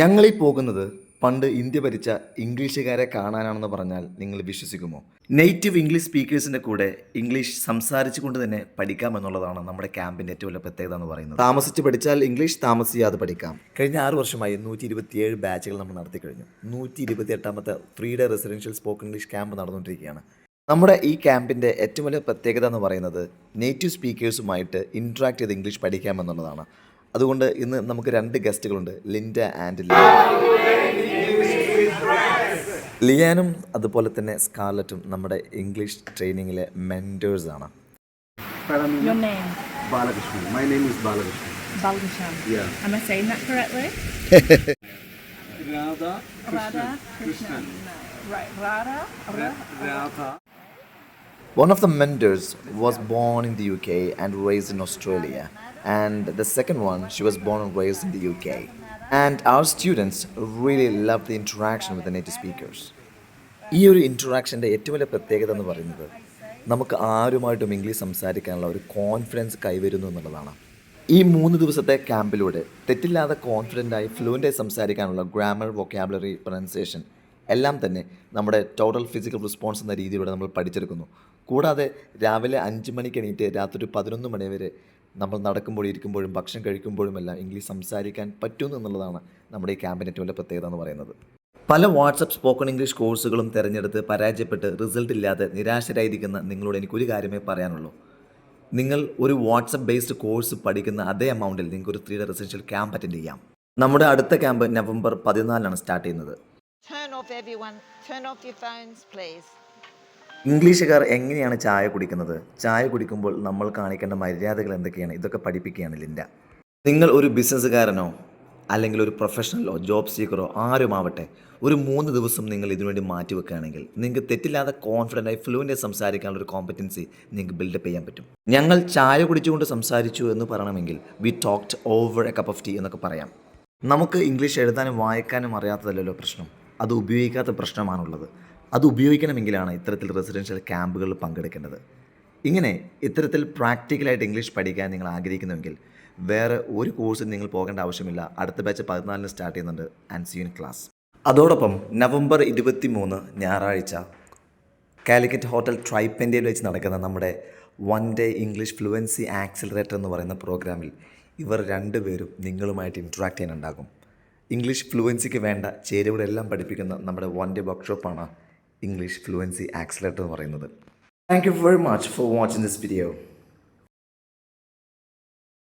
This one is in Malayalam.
ഞങ്ങളീ പോകുന്നത് പണ്ട് ഇന്ത്യ ഭരിച്ച ഇംഗ്ലീഷുകാരെ കാണാനാണെന്ന് പറഞ്ഞാൽ നിങ്ങൾ വിശ്വസിക്കുമോ? നേറ്റീവ് ഇംഗ്ലീഷ് സ്പീക്കേഴ്സിൻ്റെ കൂടെ ഇംഗ്ലീഷ് സംസാരിച്ചുകൊണ്ട് തന്നെ പഠിക്കാമെന്നുള്ളതാണ് നമ്മുടെ ക്യാമ്പിൻ്റെ ഏറ്റവും വലിയ പ്രത്യേകത എന്ന് പറയുന്നത്. താമസിച്ച് പഠിച്ചാൽ ഇംഗ്ലീഷ്, താമസിയാതെ പഠിക്കാം. കഴിഞ്ഞ 6 വർഷമായി 127 ബാച്ചുകൾ നമ്മൾ നടത്തി കഴിഞ്ഞു. 128ാമത്തെ 3-ഡേ റെസിഡൻഷ്യൽ സ്പോക്കൺ ഇംഗ്ലീഷ് ക്യാമ്പ് നടന്നുകൊണ്ടിരിക്കുകയാണ്. നമ്മുടെ ഈ ക്യാമ്പിൻ്റെ ഏറ്റവും വലിയ പ്രത്യേകത എന്ന് പറയുന്നത് നേറ്റീവ് സ്പീക്കേഴ്സുമായിട്ട് ഇൻട്രാക്ട് ചെയ്ത് ഇംഗ്ലീഷ് പഠിക്കാമെന്നുള്ളതാണ്. അതുകൊണ്ട് ഇന്ന് നമുക്ക് 2 ഗസ്റ്റുകളുണ്ട്, ലിൻഡ ആൻഡ് ലിയാനും അതുപോലെ തന്നെ സ്കാർലറ്റും നമ്മുടെ English ട്രെയിനിങ്ങിലെ മെൻറ്റേഴ്സാണ്. Your name? Balakrishnan. My name is Balakrishnan. Balgashan. Yeah. Am I saying that correctly? Radha Radha Krishnan. No. Right. Radha. Radha. One of the mentors was born in the UK and raised in Australia, and the second one, she was born and raised in the UK. And our students really love the interaction with the native speakers. ഈ ഒരു ഇൻട്രാക്ഷൻ്റെ ഏറ്റവും വലിയ പ്രത്യേകത എന്ന് പറയുന്നത് നമുക്ക് ആരുമായിട്ടും ഇംഗ്ലീഷ് സംസാരിക്കാനുള്ള ഒരു കോൺഫിഡൻസ് കൈവരുന്നു എന്നുള്ളതാണ്. ഈ 3 ദിവസത്തെ ക്യാമ്പിലൂടെ തെറ്റില്ലാതെ കോൺഫിഡൻ്റായി ഫ്ലുവൻ്റായി സംസാരിക്കാനുള്ള ഗ്രാമർ, വൊക്കാബുലറി, പ്രൊനൗൺസിയേഷൻ എല്ലാം തന്നെ നമ്മുടെ ടോട്ടൽ ഫിസിക്കൽ റെസ്പോൺസ് എന്ന രീതിയിലൂടെ നമ്മൾ പഠിച്ചെടുക്കുന്നു. കൂടാതെ രാവിലെ 5 മണിക്ക് എണീറ്റ് രാത്രി 11 മണി വരെ നമ്മൾ നടക്കുമ്പോഴും ഇരിക്കുമ്പോഴും ഭക്ഷണം കഴിക്കുമ്പോഴുമെല്ലാം ഇംഗ്ലീഷ് സംസാരിക്കാൻ പറ്റുന്നു എന്നുള്ളതാണ് നമ്മുടെ ഈ ക്യാമ്പിൻ്റെ ഏറ്റവും വലിയ പ്രത്യേകത എന്ന് പറയുന്നത്. പല വാട്സപ്പ് സ്പോക്കൺ ഇംഗ്ലീഷ് കോഴ്സുകളും തിരഞ്ഞെടുത്ത് പരാജയപ്പെട്ട് റിസൾട്ട് ഇല്ലാതെ നിരാശരായിരിക്കുന്ന നിങ്ങളോട് എനിക്കൊരു കാര്യമേ പറയാനുള്ളൂ. നിങ്ങൾ ഒരു വാട്സപ്പ് ബേസ്ഡ് കോഴ്സ് പഠിക്കുന്ന അതേ എമൗണ്ടിൽ നിങ്ങൾക്ക് ഒരു 3-ഡേ റെസിഡൻഷ്യൽ ക്യാമ്പ് അറ്റൻഡ് ചെയ്യാം. നമ്മുടെ അടുത്ത ക്യാമ്പ് നവംബർ 14 സ്റ്റാർട്ട് ചെയ്യുന്നത്. Turn off everyone. Turn off your phones, please. ഇംഗ്ലീഷുകാർ എങ്ങനെയാണ് ചായ കുടിക്കുന്നത്, ചായ കുടിക്കുമ്പോൾ നമ്മൾ കാണിക്കേണ്ട മര്യാദകൾ എന്തൊക്കെയാണ്, ഇതൊക്കെ പഠിപ്പിക്കുകയാണ് ലിൻഡ. നിങ്ങൾ ഒരു ബിസിനസ്സുകാരനോ അല്ലെങ്കിൽ ഒരു പ്രൊഫഷണലോ ജോബ് സീക്കറോ ആരുമാവട്ടെ, ഒരു 3 ദിവസം നിങ്ങൾ ഇതിനുവേണ്ടി മാറ്റി വെക്കുകയാണെങ്കിൽ നിങ്ങൾക്ക് തെറ്റില്ലാതെ കോൺഫിഡൻ്റായി ഫ്ലുവൻ്റായി സംസാരിക്കാനുള്ള ഒരു കോമ്പറ്റൻസി നിങ്ങൾക്ക് ബിൽഡപ്പ് ചെയ്യാൻ പറ്റും. ഞങ്ങൾ ചായ കുടിച്ചുകൊണ്ട് സംസാരിച്ചു എന്ന് പറയണമെങ്കിൽ we talked over a cup of tea എന്നൊക്കെ പറയാം. നമുക്ക് ഇംഗ്ലീഷ് എഴുതാനും വായിക്കാനും അറിയാത്തതല്ലല്ലോ പ്രശ്നം, അത് ഉപയോഗിക്കാത്ത പ്രശ്നമാണുള്ളത്. അത് ഉപയോഗിക്കണമെങ്കിലാണ് ഇത്തരത്തിൽ റെസിഡൻഷ്യൽ ക്യാമ്പുകളിൽ പങ്കെടുക്കേണ്ടത്. ഇങ്ങനെ ഇത്തരത്തിൽ പ്രാക്ടിക്കലായിട്ട് ഇംഗ്ലീഷ് പഠിക്കാൻ നിങ്ങൾ ആഗ്രഹിക്കുന്നുവെങ്കിൽ വേറെ ഒരു കോഴ്സിന് നിങ്ങൾ പോകേണ്ട ആവശ്യമില്ല. അടുത്ത ബാച്ച് 14 സ്റ്റാർട്ട് ചെയ്യുന്നുണ്ട് and see you in class. അതോടൊപ്പം നവംബർ 23 ഞായറാഴ്ച കാലിക്കറ്റ് ഹോട്ടൽ ട്രൈപ്പൻഡയിൽ വെച്ച് നടക്കുന്ന നമ്മുടെ 1-ഡേ ഇംഗ്ലീഷ് ഫ്ലുവൻസി ആക്സിലറേറ്റർ എന്ന് പറയുന്ന പ്രോഗ്രാമിൽ ഇവർ 2 പേരും നിങ്ങളുമായിട്ട് ഇൻട്രാക്ട് ചെയ്യാനുണ്ടാകും. ഇംഗ്ലീഷ് ഫ്ലുവൻസിക്ക് വേണ്ട ചേരുവകളെല്ലാം പഠിപ്പിക്കുന്ന നമ്മുടെ 1-ഡേ വർക്ക്ഷോപ്പാണ് ഇംഗ്ലീഷ് ഫ്ലുവൻസി ആക്സിലറേറ്റർ എന്ന് പറയുന്നത്. Thank you very much for watching this video.